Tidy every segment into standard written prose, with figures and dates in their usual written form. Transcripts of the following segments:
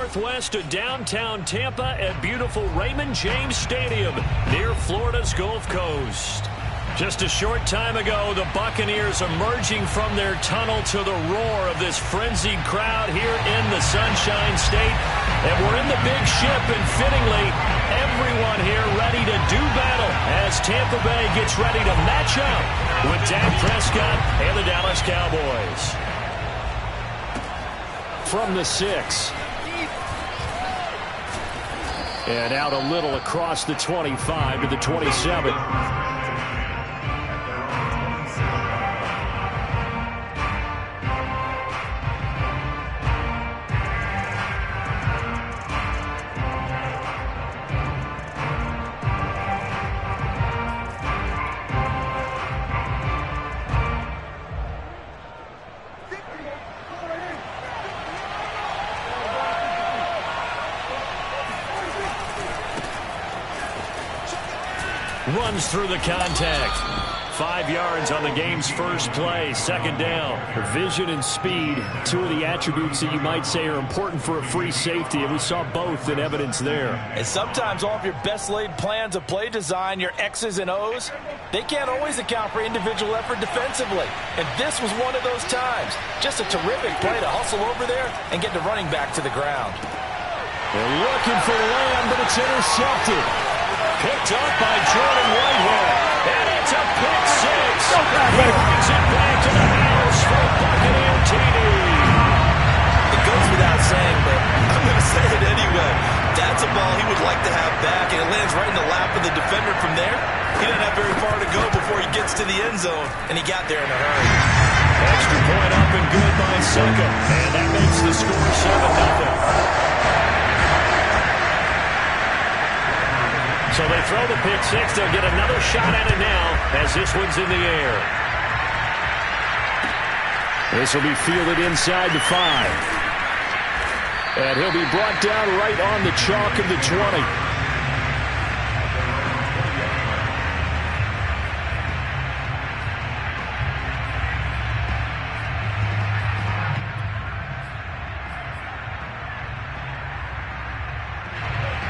northwest of downtown Tampa at beautiful Raymond James Stadium near Florida's Gulf Coast. Just a short time ago, the Buccaneers emerging from their tunnel to the roar of this frenzied crowd here in the Sunshine State. And we're in the big ship, and fittingly, everyone here ready to do battle as Tampa Bay gets ready to match up with Dak Prescott and the Dallas Cowboys. From the 6. And out a little across the 25 to the 27. Runs through the contact. 5 yards on the game's first play. Second down. Vision and speed, two of the attributes that you might say are important for a free safety, and we saw both in evidence there. And sometimes all of your best laid plans of play design, your X's and O's, they can't always account for individual effort defensively. And this was one of those times. Just a terrific play to hustle over there and get the running back to the ground. They're looking for Lamb, but it's intercepted. Picked up by Jordan Whitehead. And it's a pick six. He brings it back to the house for a Buccaneer TD. It goes without saying, but I'm going to say it anyway. That's a ball he would like to have back, and it lands right in the lap of the defender from there. He doesn't have very far to go before he gets to the end zone, and he got there in a hurry. Extra point up and good by Succa. And that makes the score 7-0. So they throw the pick six. They'll get another shot at it now as this one's in the air. This will be fielded inside the 5. And he'll be brought down right on the chalk of the 20.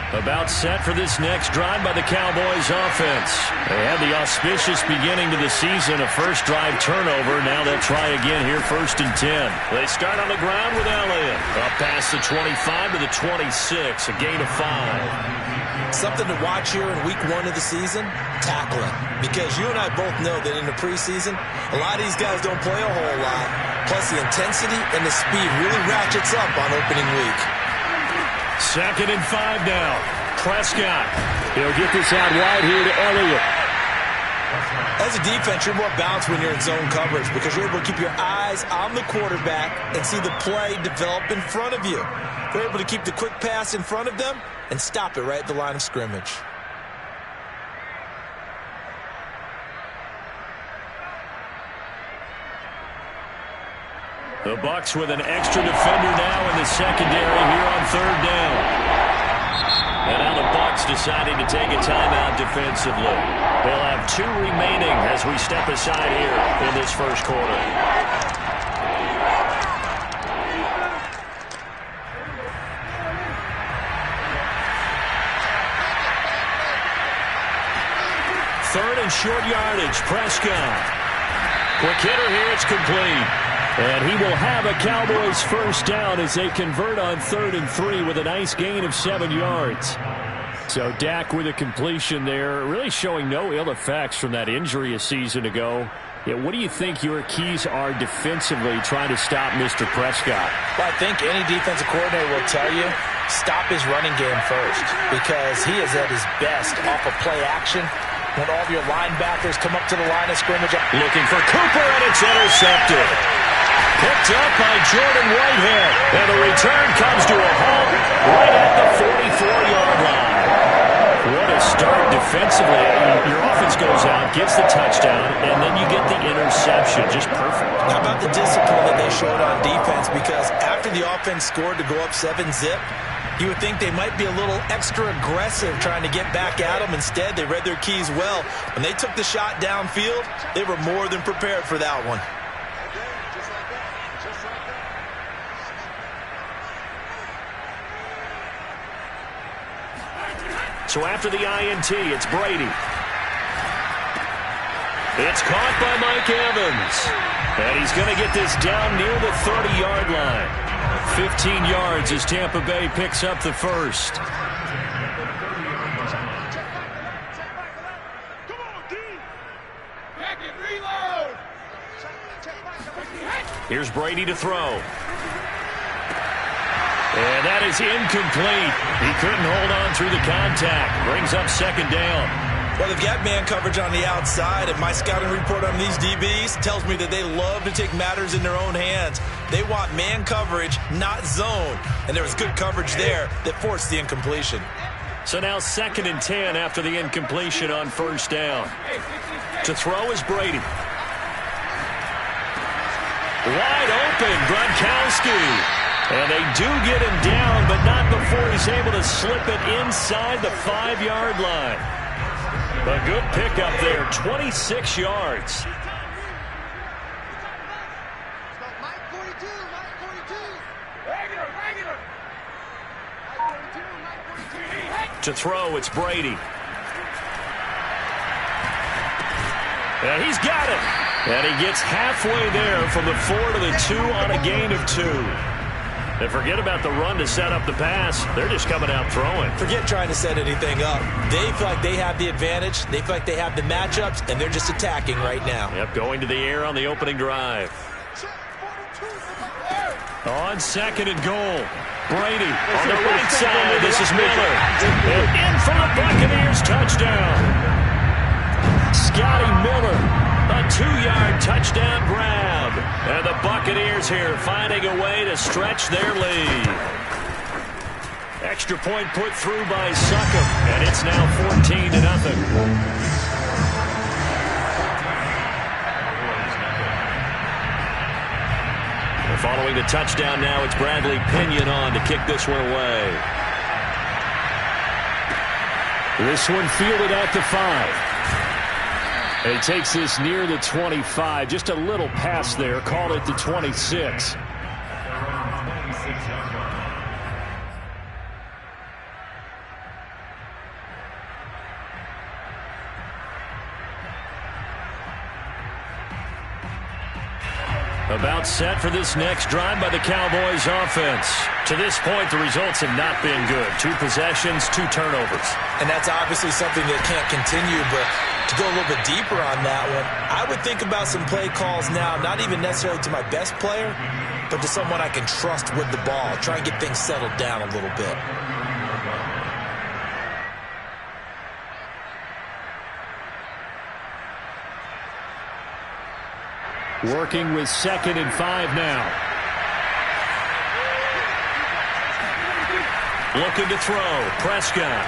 About set for this next drive by the Cowboys offense. They had the auspicious beginning to the season, a first drive turnover. Now they'll try again here, 1st and 10. They start on the ground with Elliott. Up past the 25 to the 26, a gain of 5. Something to watch here in week 1 of the season, tackling. Because you and I both know that in the preseason, a lot of these guys don't play a whole lot. Plus the intensity and the speed really ratchets up on opening week. 2nd and 5 now. Prescott. He'll get this out wide here to Elliott. As a defense, you're more balanced when you're in zone coverage because you're able to keep your eyes on the quarterback and see the play develop in front of you. You're able to keep the quick pass in front of them and stop it right at the line of scrimmage. The Bucs with an extra defender now in the secondary here on 3rd down. And now the Bucs deciding to take a timeout defensively. They'll have 2 remaining as we step aside here in this first quarter. Third and short yardage. Prescott. Quick hitter here. It's complete. And he will have a Cowboys first down as they convert on 3rd and 3 with a nice gain of 7 yards. So Dak with a completion there, really showing no ill effects from that injury a season ago. Yeah, what do you think your keys are defensively trying to stop Mr. Prescott? Well, I think any defensive coordinator will tell you, stop his running game first because he is at his best off of play action when all of your linebackers come up to the line of scrimmage. Looking for Cooper, and it's intercepted. Picked up by Jordan Whitehead. And the return comes to a halt right at the 44-yard line. What a start defensively. Your offense goes out, gets the touchdown, and then you get the interception. Just perfect. How about the discipline that they showed on defense? Because after the offense scored to go up 7-zip, you would think they might be a little extra aggressive trying to get back at them. Instead, they read their keys well. When they took the shot downfield, they were more than prepared for that one. So after the INT, it's Brady. It's caught by Mike Evans. And he's going to get this down near the 30-yard line. 15 yards as Tampa Bay picks up the first. Here's Brady to throw. And that is incomplete. He couldn't hold on through the contact. Brings up second down. Well, they've got man coverage on the outside, and my scouting report on these DBs tells me that they love to take matters in their own hands. They want man coverage, not zone. And there was good coverage there that forced the incompletion. So now 2nd and 10 after the incompletion on first down. To throw is Brady. Wide open, Gronkowski. And they do get him down, but not before he's able to slip it inside the 5-yard line. A good pickup there, 26 yards. To throw, it's Brady. And he's got it. And he gets halfway there from the 4 to the 2 on a gain of 2. And forget about the run to set up the pass. They're just coming out throwing. Forget trying to set anything up. They feel like they have the advantage. They feel like they have the matchups, and they're just attacking right now. Yep, going to the air on the opening drive. On 2nd and goal. Brady on the right side. This is Miller. And in for the Buccaneers touchdown. Scotty Miller. A 2-yard touchdown grab. And the Buccaneers here finding a way to stretch their lead. Extra point put through by Succop. And it's now 14-0. Following the touchdown now, it's Bradley Pinion on to kick this one away. This one fielded at the 5. And he takes this near the 25. Just a little pass there. Called it the 26. About set for this next drive by the Cowboys offense. To this point, the results have not been good. 2 possessions, 2 turnovers. And that's obviously something that can't continue, but to go a little bit deeper on that one, I would think about some play calls now, not even necessarily to my best player, but to someone I can trust with the ball. Try and get things settled down a little bit. Working with 2nd and 5 now. Looking to throw. Prescott.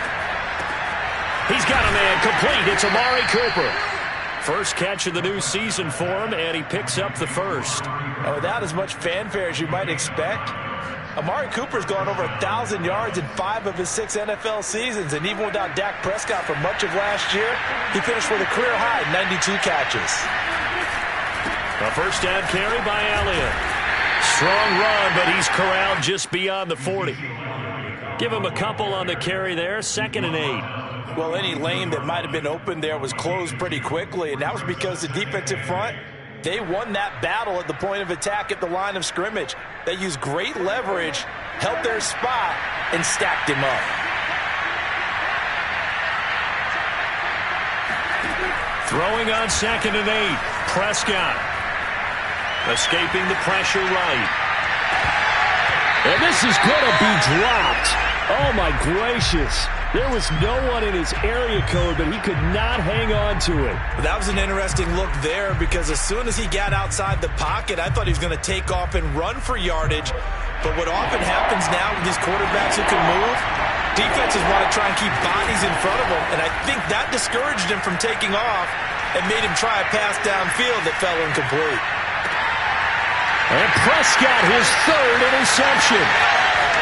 He's got a man complete. It's Amari Cooper. First catch of the new season for him, and he picks up the first. And without as much fanfare as you might expect, Amari Cooper's gone over 1,000 yards in 5 of his 6 NFL seasons. And even without Dak Prescott for much of last year, he finished with a career high 92 catches. A first down carry by Elliott. Strong run, but he's corralled just beyond the 40. Give him a couple on the carry there. 2nd and 8. Well, any lane that might have been open there was closed pretty quickly, and that was because the defensive front, they won that battle at the point of attack at the line of scrimmage. They used great leverage, held their spot, and stacked him up. Throwing on 2nd and 8. Prescott. Escaping the pressure right. And this is going to be dropped. Oh, my gracious. There was no one in his area code, but he could not hang on to it. That was an interesting look there because as soon as he got outside the pocket, I thought he was going to take off and run for yardage. But what often happens now with these quarterbacks who can move, defenses want to try and keep bodies in front of them. And I think that discouraged him from taking off and made him try a pass downfield that fell incomplete. And Prescott, his 3rd interception.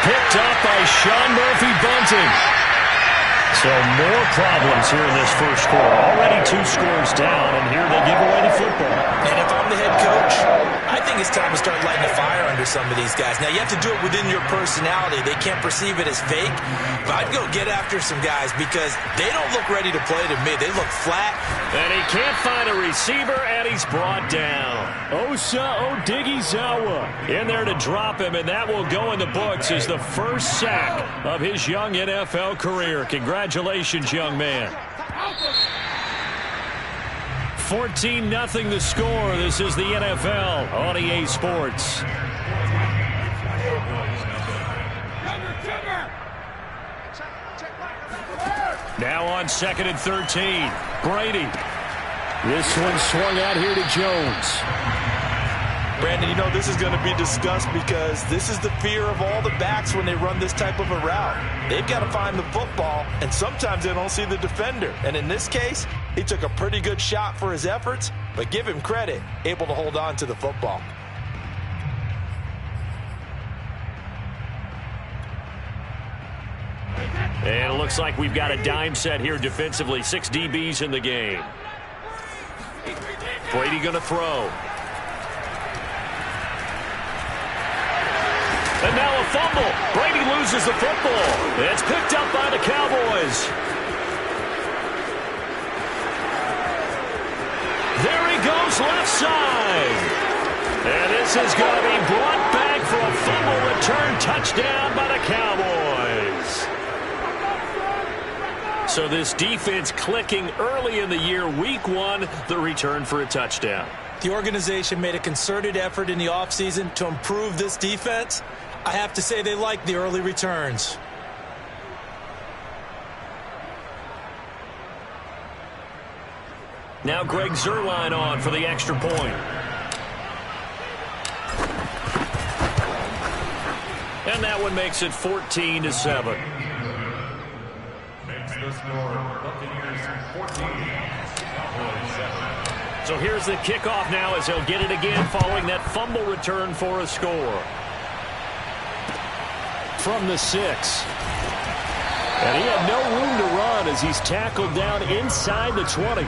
Picked up by Sean Murphy-Bunting. So more problems here in this first quarter. Already 2 scores down, and here they give away the football. And if I'm the head coach, I think it's time to start lighting a fire under some of these guys. Now, you have to do it within your personality. They can't perceive it as fake, but I'd go get after some guys because they don't look ready to play to me. They look flat. And he can't find a receiver, and he's brought down. Osa Odighizuwa in there to drop him, and that will go in the books as the first sack of his young NFL career. Congratulations, young man. 14-0 the score. This is the NFL on EA Sports. Now on 2nd and 13. Brady. This one swung out here to Jones. Brandon, you know this is going to be discussed because this is the fear of all the backs when they run this type of a route. They've got to find the football, and sometimes they don't see the defender. And in this case, he took a pretty good shot for his efforts, but give him credit, able to hold on to the football. And it looks like we've got a dime set here defensively. 6 DBs in the game. Brady going to throw. And now a fumble. Brady loses the football. It's picked up by the Cowboys. There he goes left side. And this is going to be brought back for a fumble return touchdown by the Cowboys. So this defense clicking early in the year. Week 1, the return for a touchdown. The organization made a concerted effort in the offseason to improve this defense. I have to say they like the early returns. Now Greg Zuerlein on for the extra point. And that one makes it 14-7. Makes the score Buccaneers 14. So here's the kickoff now as he'll get it again following that fumble return for a score. From the 6. And he had no room to run as he's tackled down inside the 20.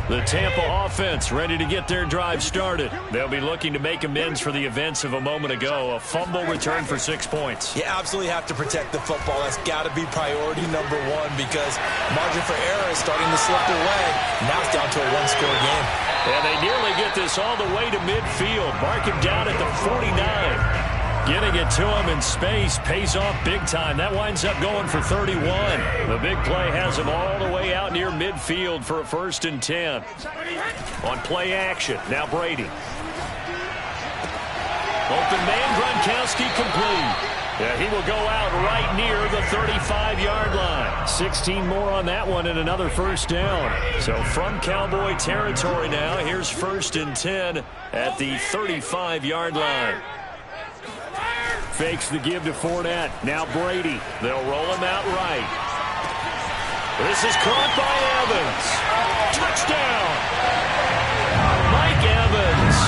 The Tampa offense ready to get their drive started. They'll be looking to make amends for the events of a moment ago. A fumble return for 6 points. You absolutely have to protect the football. That's got to be priority number 1 because margin for error is starting to slip away. Now it's down to a 1-score game. And they nearly get this all the way to midfield. Mark him down at the 49. Getting it to him in space pays off big time. That winds up going for 31. The big play has him all the way out near midfield for a 1st and 10. On play action, now Brady. Open man, Gronkowski complete. Yeah, he will go out right near the 35-yard line. 16 more on that one and another 1st down. So from Cowboy territory now, here's 1st and 10 at the 35-yard line. Fakes the give to Fournette. Now Brady. They'll roll him out right. This is caught by Evans. Touchdown. Mike Evans.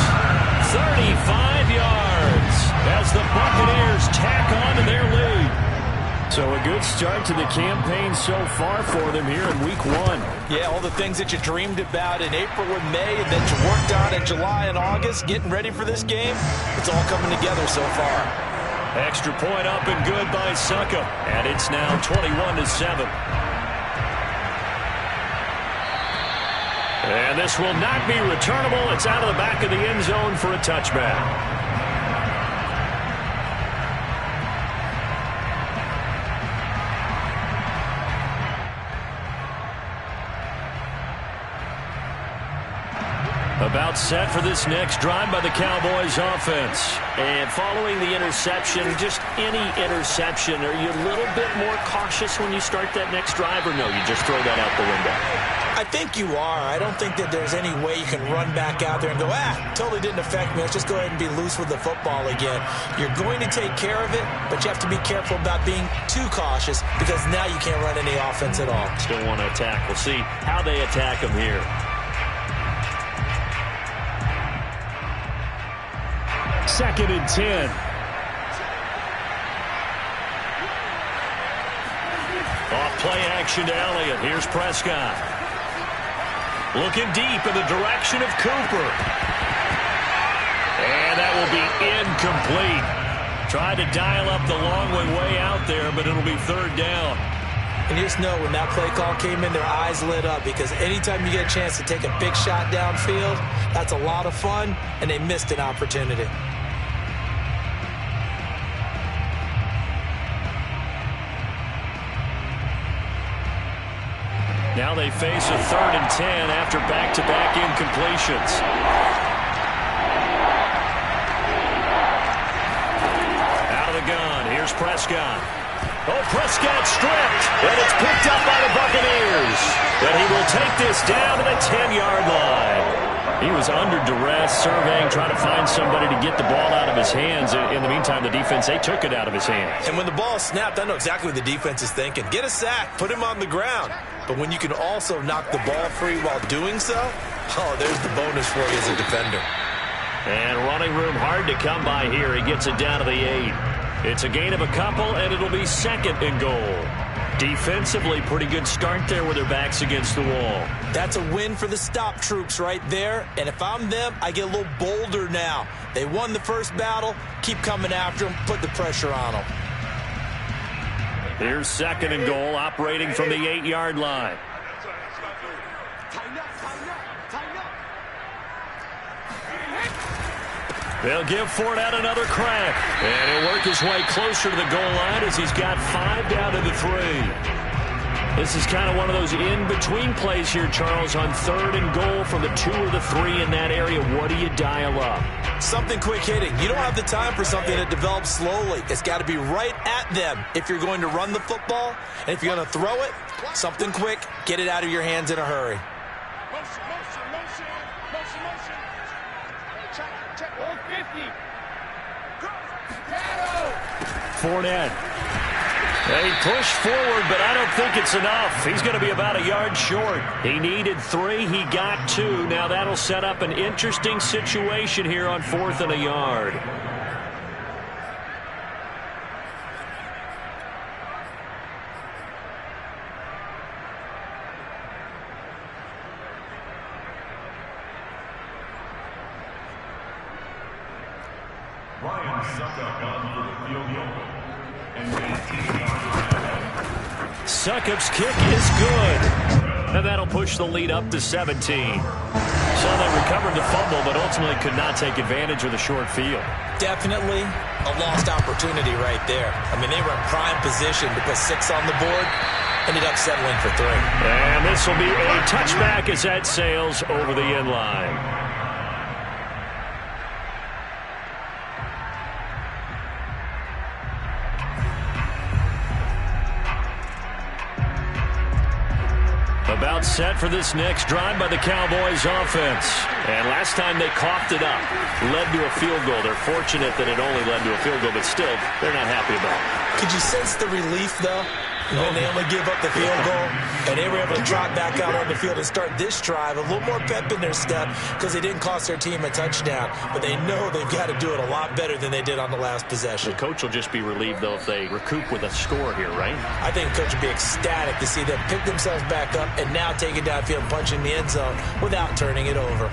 35 yards as the Buccaneers tack on to their lead. So a good start to the campaign so far for them here in week 1. Yeah, all the things that you dreamed about in April and May and that you worked on in July and August, getting ready for this game, it's all coming together so far. Extra point up and good by Suckup. And it's now 21-7. And this will not be returnable. It's out of the back of the end zone for a touchback. About set for this next drive by the Cowboys offense. And following the interception, just any interception, are you a little bit more cautious when you start that next drive, or no, you just throw that out the window? I think you are. I don't think that there's any way you can run back out there and go, totally didn't affect me. Let's just go ahead and be loose with the football again. You're going to take care of it, but you have to be careful about being too cautious because now you can't run any offense at all. Still want to attack. We'll see how they attack him here. Second and 10. Off play action to Elliott. Here's Prescott. Looking deep in the direction of Cooper. And that will be incomplete. Tried to dial up the long way out there, but it'll be third down. And you just know when that play call came in, their eyes lit up because anytime you get a chance to take a big shot downfield, that's a lot of fun, and they missed an opportunity. Now they face a 3rd and 10 after back-to-back incompletions. Out of the gun, here's Prescott. Oh, Prescott stripped, and it's picked up by the Buccaneers. But he will take this down to the 10-yard line. He was under duress, surveying, trying to find somebody to get the ball out of his hands. In the meantime, the defense, they took it out of his hands. And when the ball snapped, I know exactly what the defense is thinking. Get a sack, put him on the ground. But when you can also knock the ball free while doing so, there's the bonus for you as a defender. And running room hard to come by here. He gets it down to the 8. It's a gain of a couple, and it'll be 2nd and goal. Defensively, pretty good start there with their backs against the wall. That's a win for the stop troops right there. And if I'm them, I get a little bolder now. They won the first battle. Keep coming after them. Put the pressure on them. Here's 2nd and goal, operating from the 8-yard line. They'll give Fournette another crack. And he'll work his way closer to the goal line as he's got 5 down to the 3. This is kind of one of those in-between plays here, Charles, on 3rd and goal from the 2 or the 3 in that area. What do you dial up? Something quick hitting. You don't have the time for something that develops slowly. It's got to be right at them if you're going to run the football. And if you're going to throw it, something quick, get it out of your hands in a hurry. Fournette. They push forward, but I don't think it's enough. He's going to be about a yard short. He needed 3. He got 2. Now that'll set up an interesting situation here on 4th and a yard. Ryan Suckup on for the field goal. Suckup's kick is good. And that'll push the lead up to 17. So they recovered the fumble, but ultimately could not take advantage of the short field. Definitely a lost opportunity right there. I mean, they were in prime position to put 6 on the board. Ended up settling for 3. And this will be a touchback as that sails over the end line. About set for this next drive by the Cowboys offense. And last time they coughed it up, led to a field goal. They're fortunate that it only led to a field goal, but still, they're not happy about it. Could you sense the relief, though, when they only give up the field goal and they were able to trot back out on the field and start this drive? A little more pep in their step because they didn't cost their team a touchdown, but they know they've got to do it a lot better than they did on the last possession. The coach will just be relieved, though, if they recoup with a score here, right? I think the coach would be ecstatic to see them pick themselves back up and now take it downfield and punch in the end zone without turning it over.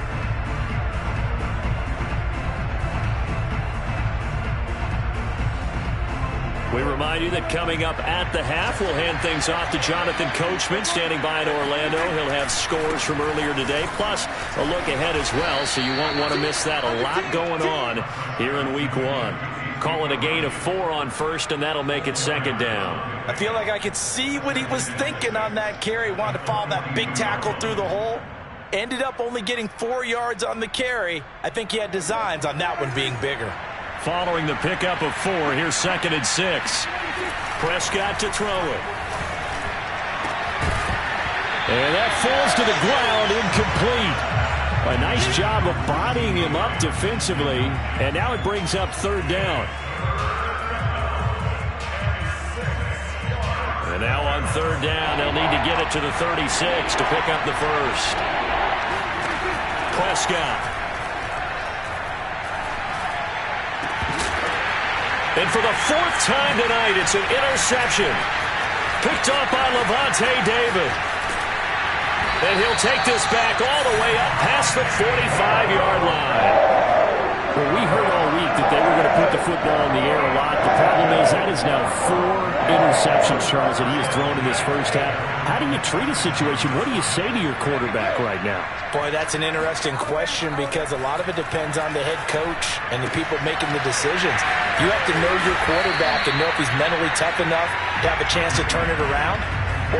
We remind you that coming up at the half, we'll hand things off to Jonathan Coachman, standing by in Orlando. He'll have scores from earlier today, plus a look ahead as well, so you won't want to miss that. A lot going on here in Week 1. Calling a gain of 4 on first, and that'll make it 2nd down. I feel like I could see what he was thinking on that carry. Wanted to follow that big tackle through the hole. Ended up only getting 4 yards on the carry. I think he had designs on that one being bigger. Following the pickup of 4, here's 2nd and 6. Prescott to throw it. And that falls to the ground, incomplete. A nice job of bodying him up defensively, and now it brings up third down. And now on third down, they'll need to get it to the 36 to pick up the first. Prescott. And for the fourth time tonight, it's an interception. Picked up by Levante David. And he'll take this back all the way up past the 45-yard line. Well, we heard all week that they were going to put the football in the air a lot. The problem is that is now 4 interceptions, Charles, that he has thrown in this first half. How do you treat a situation? What do you say to your quarterback right now? Boy, that's an interesting question because a lot of it depends on the head coach and the people making the decisions. You have to know your quarterback and know if he's mentally tough enough to have a chance to turn it around.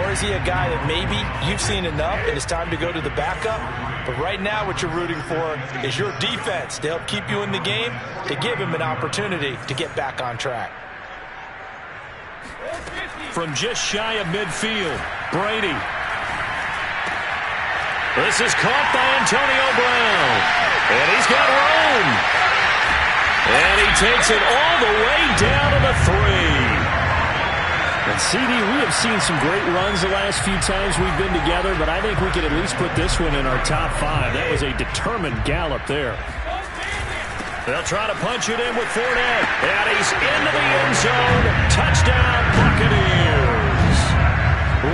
Or is he a guy that maybe you've seen enough and it's time to go to the backup? But right now what you're rooting for is your defense to help keep you in the game, to give him an opportunity to get back on track. From just shy of midfield, Brady. This is caught by Antonio Brown. And he's got room. And he takes it all the way down to the 3. And CD, we have seen some great runs the last few times we've been together, but I think we could at least put this one in our top 5. That was a determined gallop there. They'll try to punch it in with Fournette. And he's into the end zone. Touchdown, Buccaneers.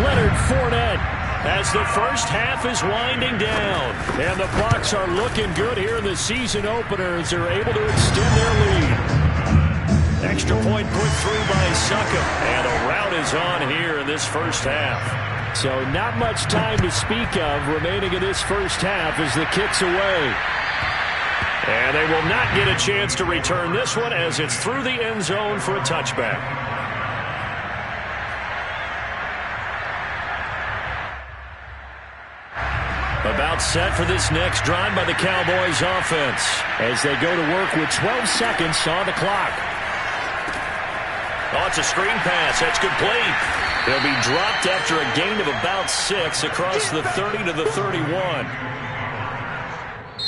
Leonard Fournette as the first half is winding down. And the Bucs are looking good here in the season opener as they're able to extend their lead. Extra point put through by Suckup. And a rout is on here in this first half. So not much time to speak of remaining in this first half as the kick's away. And they will not get a chance to return this one as it's through the end zone for a touchback. About set for this next drive by the Cowboys offense as they go to work with 12 seconds on the clock. Oh, it's a screen pass. That's complete. They'll be dropped after a gain of about 6 across the 30 to the 31.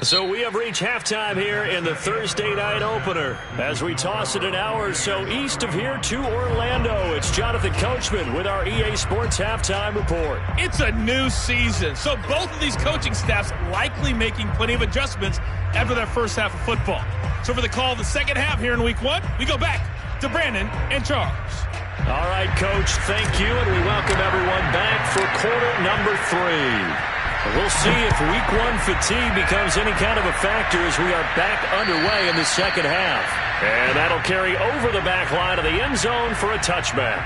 So we have reached halftime here in the Thursday night opener. As we toss it an hour or so east of here to Orlando, it's Jonathan Coachman with our EA Sports Halftime Report. It's a new season, so both of these coaching staffs likely making plenty of adjustments after their first half of football. So for the call of the second half here in Week 1, we go back to Brandon and Charles. All right, Coach, thank you, and we welcome everyone back for quarter number 3. We'll see if Week 1 fatigue becomes any kind of a factor as we are back underway in the second half. And that'll carry over the back line of the end zone for a touchback.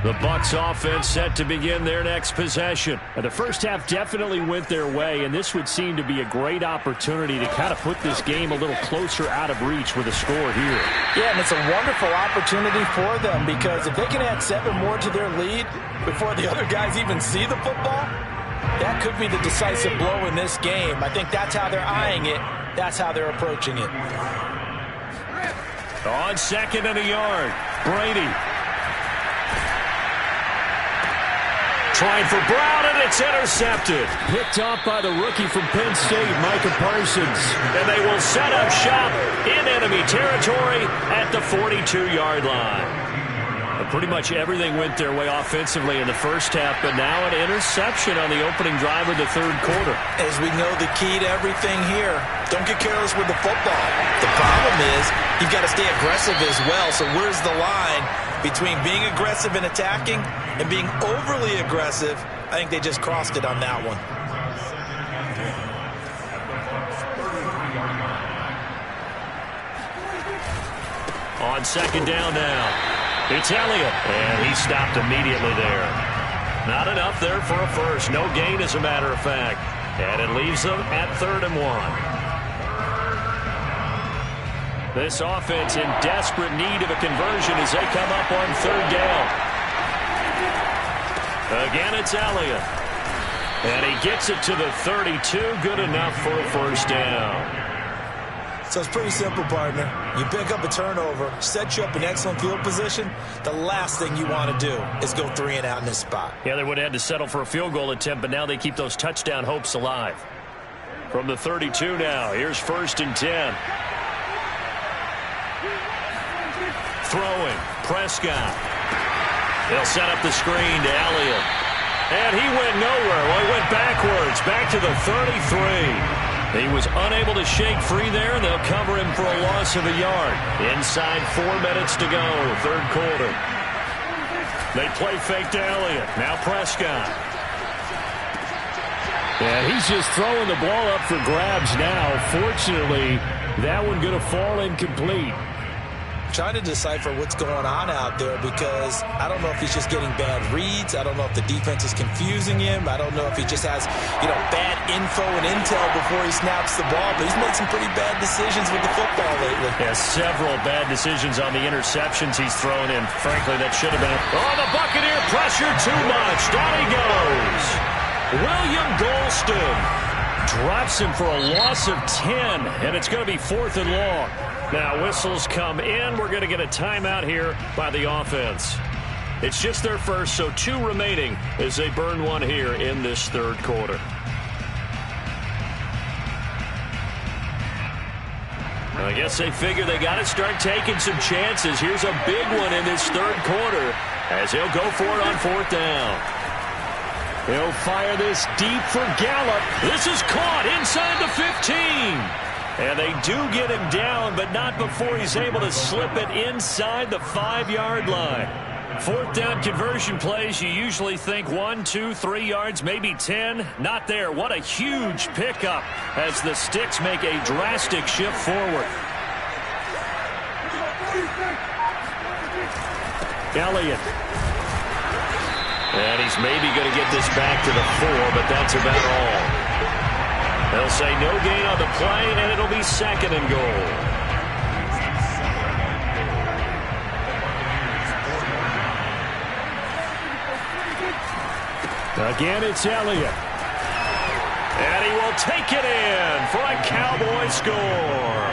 The Bucs offense set to begin their next possession. The first half definitely went their way, and this would seem to be a great opportunity to kind of put this game a little closer out of reach with a score here. Yeah, and it's a wonderful opportunity for them because if they can add 7 more to their lead before the other guys even see the football, that could be the decisive blow in this game. I think that's how they're eyeing it. That's how they're approaching it. On second and a yard, Brady. Trying for Brown, and it's intercepted. Picked off by the rookie from Penn State, Micah Parsons. And they will set up shop in enemy territory at the 42-yard line. Pretty much everything went their way offensively in the first half, but now an interception on the opening drive of the third quarter. As we know, the key to everything here, don't get careless with the football. The problem is you've got to stay aggressive as well. So where's the line between being aggressive and attacking and being overly aggressive? I think they just crossed it on that one. On second down now. It's Elliott, and he stopped immediately there. Not enough there for a first. No gain, as a matter of fact. And it leaves them at 3rd and 1. This offense in desperate need of a conversion as they come up on 3rd down. Again, it's Elliott. And he gets it to the 32. Good enough for a first down. So it's pretty simple, partner. You pick up a turnover, set you up in excellent field position. The last thing you want to do is go 3 and out in this spot. Yeah, they would have had to settle for a field goal attempt, but now they keep those touchdown hopes alive. From the 32 now, here's 1st and 10. Throwing, Prescott. They'll set up the screen to Elliott. And he went nowhere. Well, he went backwards, back to the 33. He was unable to shake free there, and they'll cover him for a loss of a yard. Inside 4 minutes to go, 3rd quarter. They play fake to Elliott. Now Prescott. Yeah, he's just throwing the ball up for grabs now. Fortunately, that one going to fall incomplete. Trying to decipher what's going on out there because I don't know if he's just getting bad reads. I don't know if the defense is confusing him. I don't know if he just has, bad info and intel before he snaps the ball. But he's made some pretty bad decisions with the football lately. Yeah, several bad decisions on the interceptions he's thrown in. Frankly, that should have been it. Oh, the Buccaneer pressure too much. Down he goes. William Golston drops him for a loss of 10, and it's going to be 4th and long. Now whistles come in. We're going to get a timeout here by the offense. It's just their first, so 2 remaining as they burn one here in this 3rd quarter. I guess they figure they got to start taking some chances. Here's a big one in this 3rd quarter as he'll go for it on 4th down. He'll fire this deep for Gallup. This is caught inside the 15. And they do get him down, but not before he's able to slip it inside the 5-yard line. 4th down conversion plays, you usually think 1, 2, 3 yards, maybe 10. Not there. What a huge pickup as the Sticks make a drastic shift forward. Elliott. And he's maybe going to get this back to the 4, but that's about all. They'll say no gain on the play, and it'll be 2nd and goal. Again, it's Elliott. And he will take it in for a Cowboy score.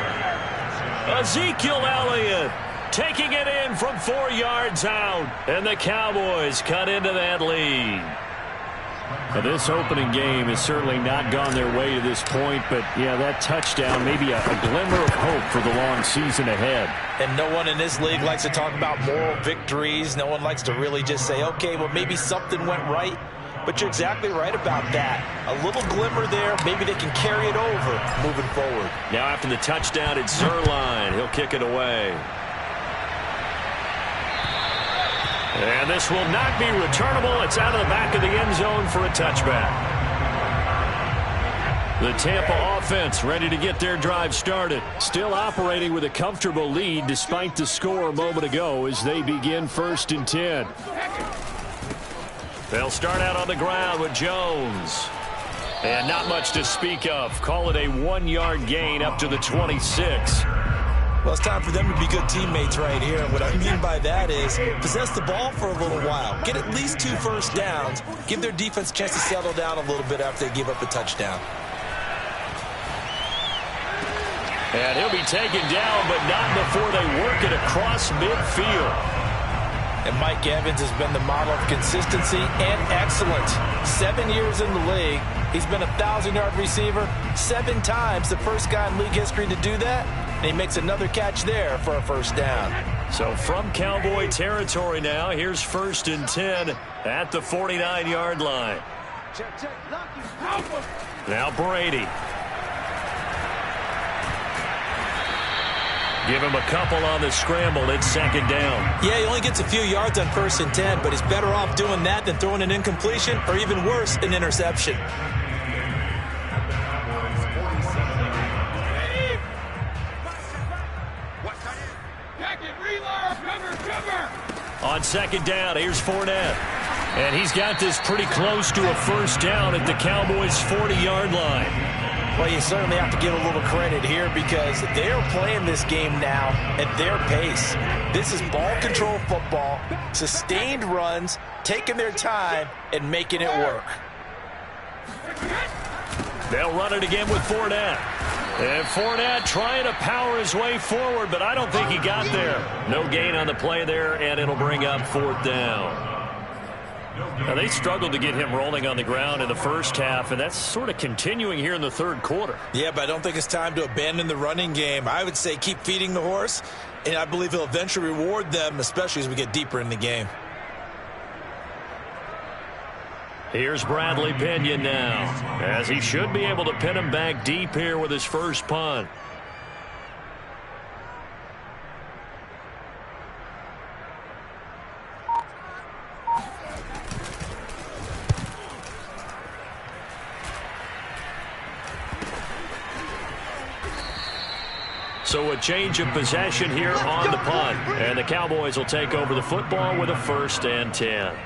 Ezekiel Elliott taking it in from 4 yards out. And the Cowboys cut into that lead. Now, this opening game has certainly not gone their way to this point, but, yeah, that touchdown, maybe a glimmer of hope for the long season ahead. And no one in this league likes to talk about moral victories. No one likes to really just say, okay, well, maybe something went right. But you're exactly right about that. A little glimmer there. Maybe they can carry it over moving forward. Now after the touchdown, it's Zerline. He'll kick it away. And this will not be returnable. It's out of the back of the end zone for a touchback. The Tampa offense ready to get their drive started. Still operating with a comfortable lead despite the score a moment ago as they begin 1st and 10. They'll start out on the ground with Jones. And not much to speak of. Call it a 1-yard gain up to the 26. Well, it's time for them to be good teammates right here. And what I mean by that is possess the ball for a little while. Get at least 2 first downs. Give their defense a chance to settle down a little bit after they give up a touchdown. And he'll be taken down, but not before they work it across midfield. And Mike Evans has been the model of consistency and excellence. 7 years in the league. He's been a 1,000-yard receiver 7 times, the first guy in league history to do that. And he makes another catch there for a first down. So from Cowboy territory now, here's 1st and 10 at the 49-yard line. Now Brady. Give him a couple on the scramble. It's 2nd down. Yeah, he only gets a few yards on 1st and 10, but he's better off doing that than throwing an incompletion or even worse, an interception. On 2nd down, here's Fournette. And he's got this pretty close to a first down at the Cowboys' 40-yard line. Well, you certainly have to give a little credit here because they're playing this game now at their pace. This is ball control football, sustained runs, taking their time, and making it work. They'll run it again with Fournette. And Fournette trying to power his way forward, but I don't think he got there. No gain on the play there, and it'll bring up 4th down. Now, they struggled to get him rolling on the ground in the first half, and that's sort of continuing here in the 3rd quarter. Yeah, but I don't think it's time to abandon the running game. I would say keep feeding the horse, and I believe he'll eventually reward them, especially as we get deeper in the game. Here's Bradley Pinion now, as he should be able to pin him back deep here with his first punt. So a change of possession here on the punt. And the Cowboys will take over the football with a 1st and 10.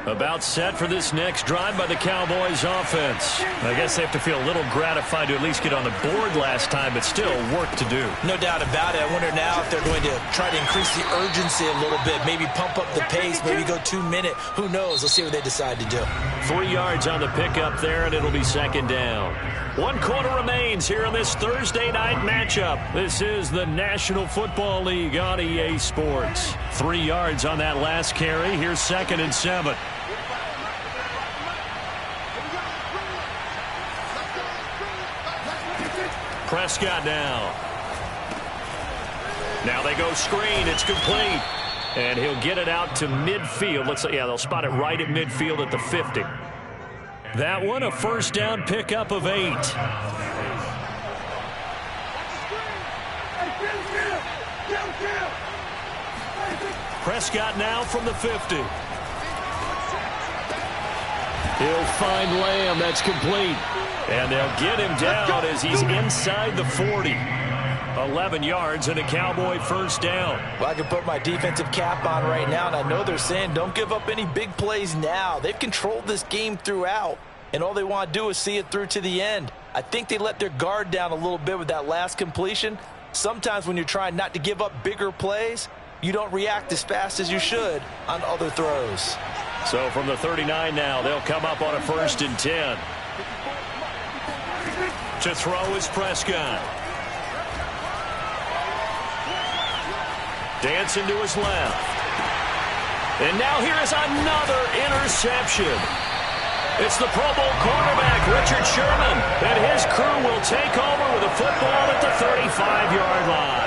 About set for this next drive by the Cowboys offense. I guess they have to feel a little gratified to at least get on the board last time, but still work to do. No doubt about it. I wonder now if they're going to try to increase the urgency a little bit, maybe pump up the pace, maybe go 2-minute. Who knows? Let's see what they decide to do. 3 yards on the pickup there, and it'll be 2nd down. 1 quarter remains here in this Thursday night matchup. This is the National Football League on EA Sports. 3 yards on that last carry. Here's 2nd and 7. Prescott now. Now they go screen. It's complete. And he'll get it out to midfield. Yeah, they'll spot it right at midfield at the 50. That one, a 1st down pickup of 8. Prescott now from the 50. He'll find Lamb. That's complete. And they'll get him down as he's inside the 40. 11 yards and a Cowboy 1st down. Well, I can put my defensive cap on right now, and I know they're saying don't give up any big plays now. They've controlled this game throughout, and all they want to do is see it through to the end. I think they let their guard down a little bit with that last completion. Sometimes when you're trying not to give up bigger plays, you don't react as fast as you should on other throws. So from the 39 now, they'll come up on a 1st and 10. To throw is Prescott. Dancing to his left. And now here is another interception. It's the Pro Bowl quarterback, Richard Sherman, and his crew will take over with a football at the 35-yard line.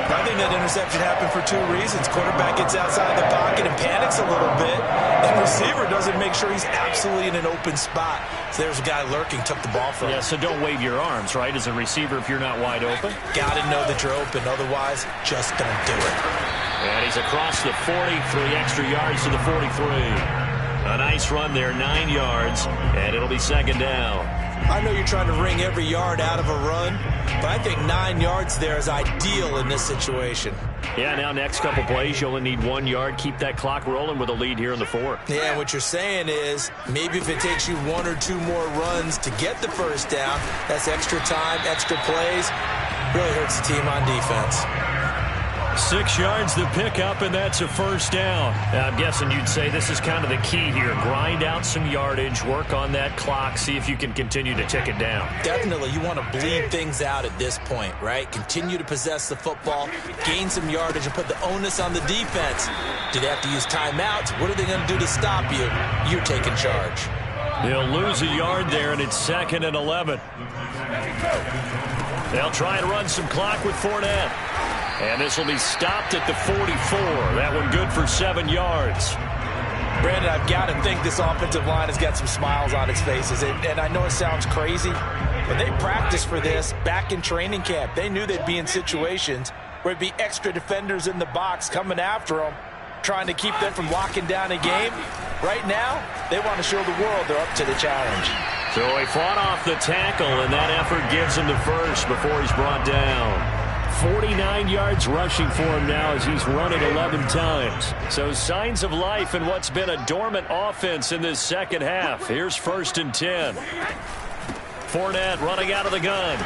I think that interception happened for 2 reasons. Quarterback gets outside the pocket and panics a little bit, and receiver doesn't make sure he's absolutely in an open spot. So there's a guy lurking, took the ball from him. Yeah, so don't wave your arms, right, as a receiver if you're not wide open. Got to know that you're open. Otherwise, just don't do it. And he's across the 40, 3 extra yards to the 43. A nice run there, 9 yards, and it'll be 2nd down. I know you're trying to wring every yard out of a run, but I think 9 yards there is ideal in this situation. Yeah, now next couple plays, you only need 1 yard. Keep that clock rolling with a lead here in the 4th. Yeah, what you're saying is maybe if it takes you 1 or 2 more runs to get the 1st down, that's extra time, extra plays. Really hurts the team on defense. 6 yards the pickup, and that's a 1st down. I'm guessing you'd say this is kind of the key here. Grind out some yardage, work on that clock, see if you can continue to tick it down. Definitely. You want to bleed things out at this point, right? Continue to possess the football, gain some yardage, and put the onus on the defense. Do they have to use timeouts? What are they going to do to stop you? You're taking charge. They'll lose a yard there, and it's 2nd and 11. They'll try and run some clock with Fournette. And this will be stopped at the 44. That one good for 7 yards. Brandon, I've got to think this offensive line has got some smiles on its faces. And I know it sounds crazy, but they practiced for this back in training camp. They knew they'd be in situations where it'd be extra defenders in the box coming after them, trying to keep them from locking down a game. Right now, they want to show the world they're up to the challenge. So he fought off the tackle, and that effort gives him the 1st before he's brought down. 49 yards rushing for him now as he's run it 11 times. So signs of life in what's been a dormant offense in this 2nd half. Here's 1st and 10. Fournette running out of the gun.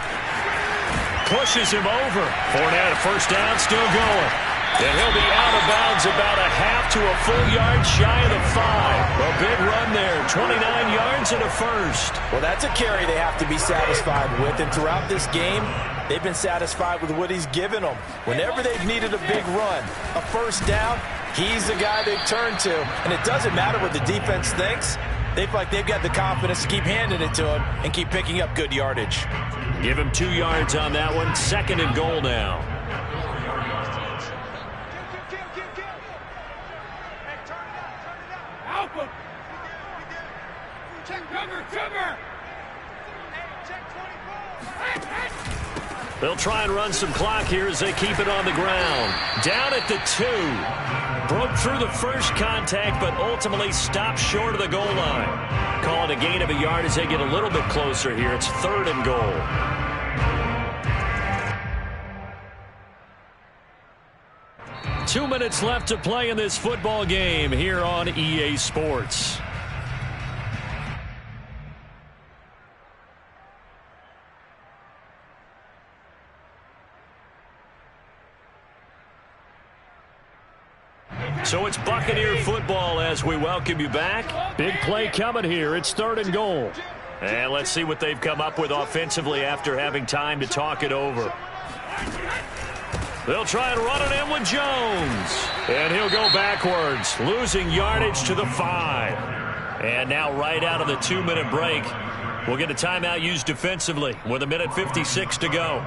pushes him over. Fournette, first down, still going. And he'll be out of bounds about a half to a full yard shy of the 5. A big run there, 29 yards and a first. Well, that's a carry they have to be satisfied with. And throughout this game, they've been satisfied with what he's given them. Whenever they've needed a big run, a first down, he's the guy they turn to. And it doesn't matter what the defense thinks. They feel like they've got the confidence to keep handing it to him and keep picking up good yardage. Give him 2 yards on that one. 2nd and goal now. They'll try and run some clock here as they keep it on the ground. Down at the 2. Broke through the first contact, but ultimately stopped short of the goal line. Call it a gain of a yard as they get a little bit closer here. It's 3rd and goal. Two minutes left to play in this football game here on EA Sports. So it's Buccaneer football as we welcome you back. Big play coming here. It's 3rd and goal. And let's see what they've come up with offensively after having time to talk it over. They'll try and run it in with Jones. And he'll go backwards, losing yardage to the 5. And now right out of the 2-minute break, we'll get a timeout used defensively with 1:56 to go.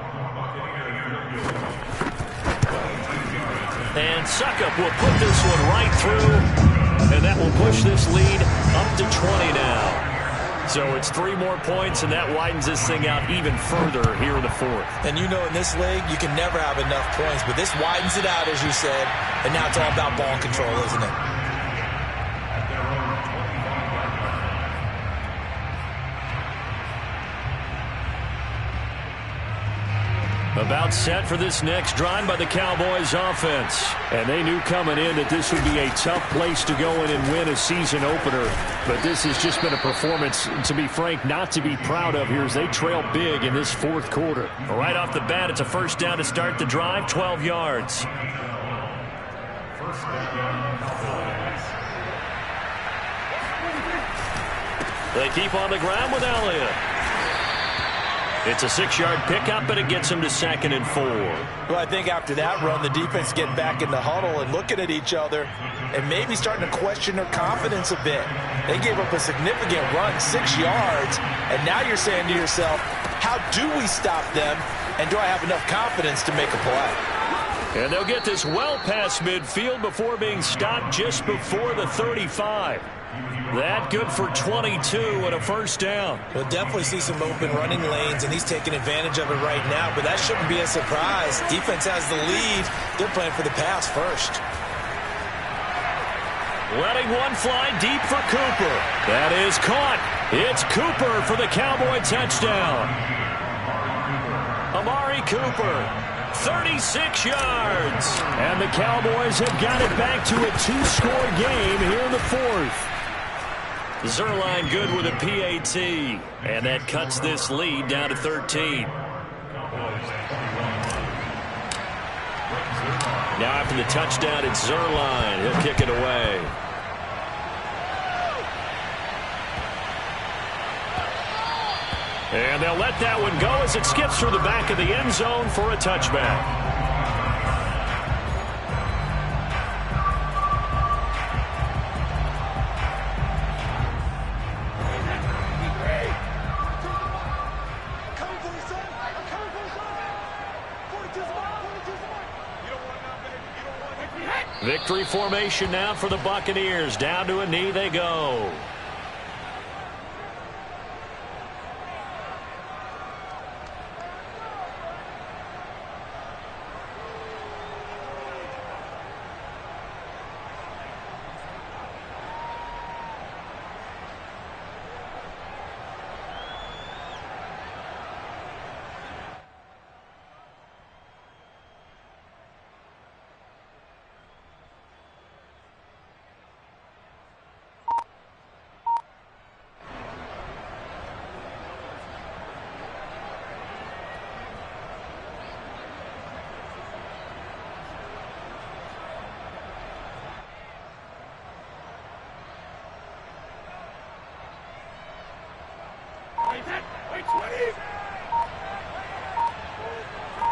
And Suckup will put this one right through, and that will push this lead up to 20 now. So it's 3 more points, and that widens this thing out even further here in the 4th. And you know in this league, you can never have enough points, but this widens it out, as you said, and now it's all about ball control, isn't it? About set for this next drive by the Cowboys offense. And they knew coming in that this would be a tough place to go in and win a season opener. But this has just been a performance, to be frank, not to be proud of here as they trail big in this 4th quarter. Right off the bat, it's a first down to start the drive, 12 yards. They keep on the ground with Elliott. It's a 6-yard pickup, but it gets him to 2nd and 4. Well, I think after that run, the defense getting back in the huddle and looking at each other and maybe starting to question their confidence a bit. They gave up a significant run, 6 yards, and now you're saying to yourself, how do we stop them, and do I have enough confidence to make a play? And they'll get this well past midfield before being stopped just before the 35. That good for 22 and a first down. We'll definitely see some open running lanes, and he's taking advantage of it right now, but that shouldn't be a surprise. Defense has the lead. They're playing for the pass first. Letting one fly deep for Cooper. That is caught. It's Cooper for the Cowboy touchdown. Amari Cooper, 36 yards. And the Cowboys have got it back to a 2-score game here in the 4th. Zerline good with a PAT, and that cuts this lead down to 13. Now after the touchdown, it's Zerline. He'll kick it away. And they'll let that one go as it skips through the back of the end zone for a touchback. Victory formation now for the Buccaneers. Down to a knee they go. Wait, 20.